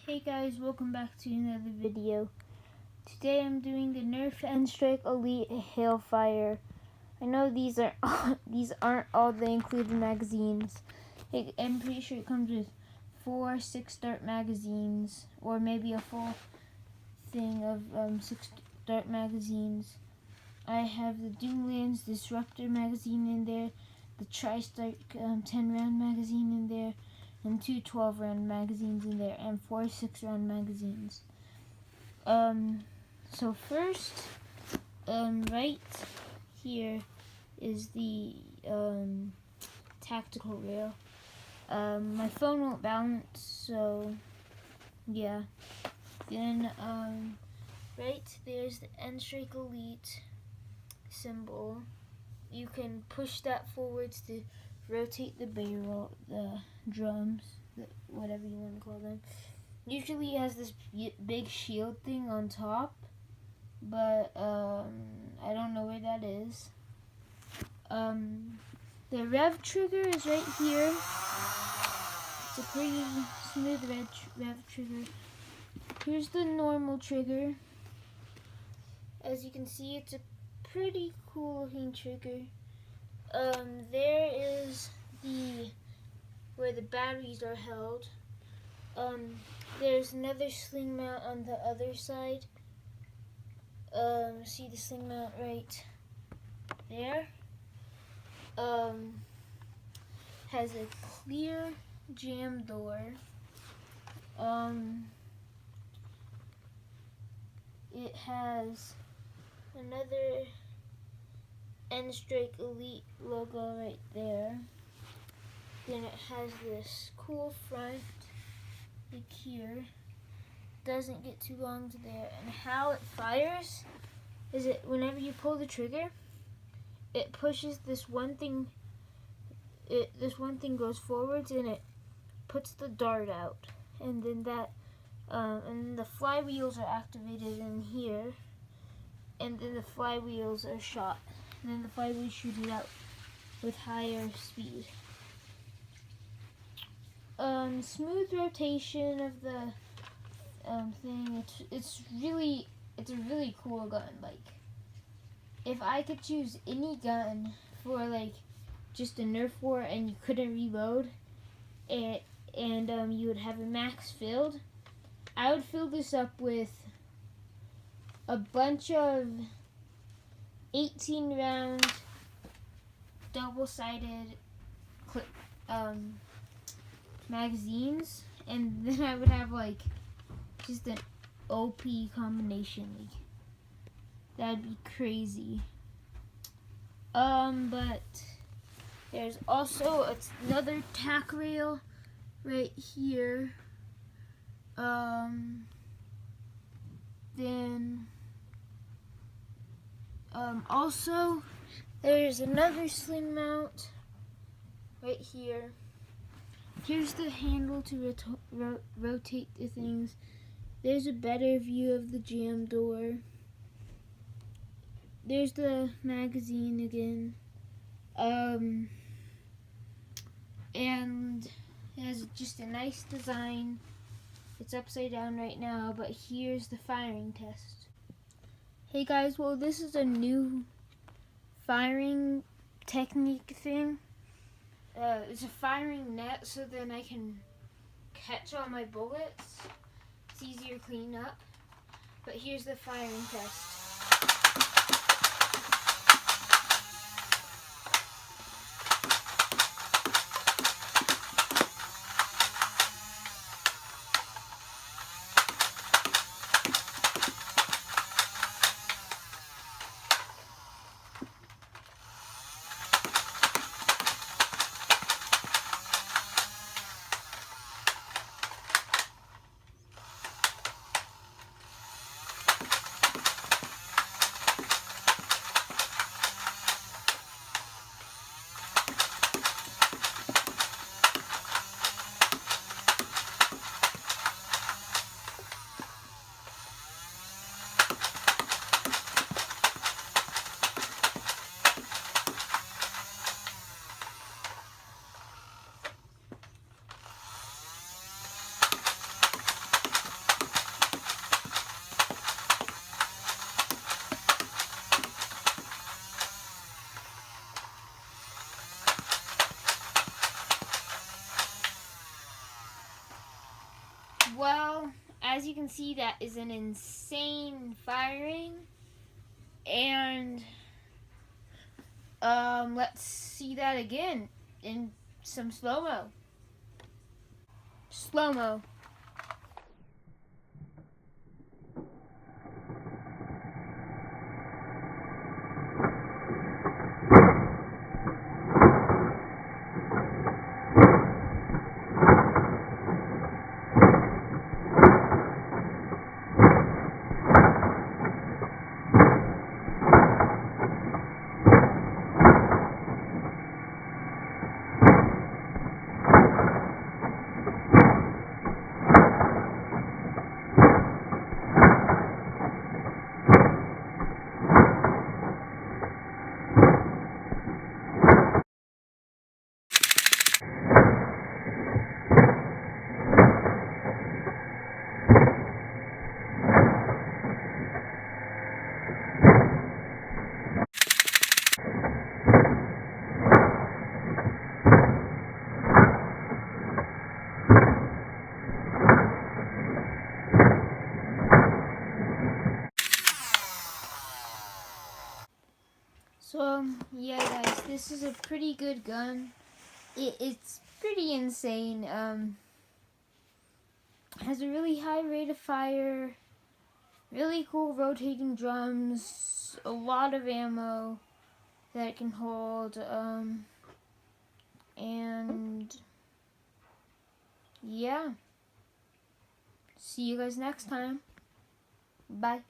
Hey guys, welcome back to another video. Today I'm doing the Nerf N-Strike Elite Hailfire. I know these aren't all the included magazines. I'm pretty sure it comes with 4 6-dart magazines, or maybe a full thing of 6-dart magazines. I have the Doomlands Disruptor magazine in there, the Tri-Strike 10-round magazine in there, and 2 12-round magazines in there, and 4 6-round magazines. So first, right here is the tactical rail. My phone won't balance, so yeah. Then right there's the N-Strike Elite symbol. You can push that forwards to rotate the barrel, the drums, whatever you want to call them. Usually it has this big shield thing on top, but I don't know where that is. The rev trigger is right here. It's a pretty smooth rev trigger. Here's the normal trigger. As you can see, it's a pretty cool looking trigger. There is where the batteries are held. There's another sling mount on the other side. See the sling mount right there. Has a clear jam door. It has another N-Strike Elite logo right there. Then it has this cool front, like here. Doesn't get too long to there. And how it fires is whenever you pull the trigger, it pushes this one thing. This one thing goes forwards and it puts the dart out, and then and the flywheels are activated in here, and then the flywheels are shot, and then the flywheels shoot it out with higher speed. Smooth rotation of the thing. It's a really cool gun. Like, if I could choose any gun for like just a Nerf war and you couldn't reload it, and you would have a max filled, I would fill this up with a bunch of 18-round double-sided clip magazines, and then I would have like just an OP combination. Like, that'd be crazy. But there's also another tack rail right here. Then also there's another sling mount right here. Here's the handle to rotate the things. There's a better view of the jam door. There's the magazine again. And it has just a nice design. It's upside down right now, but here's the firing test. Hey guys, well, this is a new firing technique thing. It's a firing net, so then I can catch all my bullets. It's easier to clean up. But here's the firing test. Well, as you can see, that is an insane firing. And let's see that again in some slow-mo. Slow-mo. So, yeah guys, this is a pretty good gun. It's pretty insane. Has a really high rate of fire, really cool rotating drums, a lot of ammo that it can hold, and yeah. See you guys next time. Bye.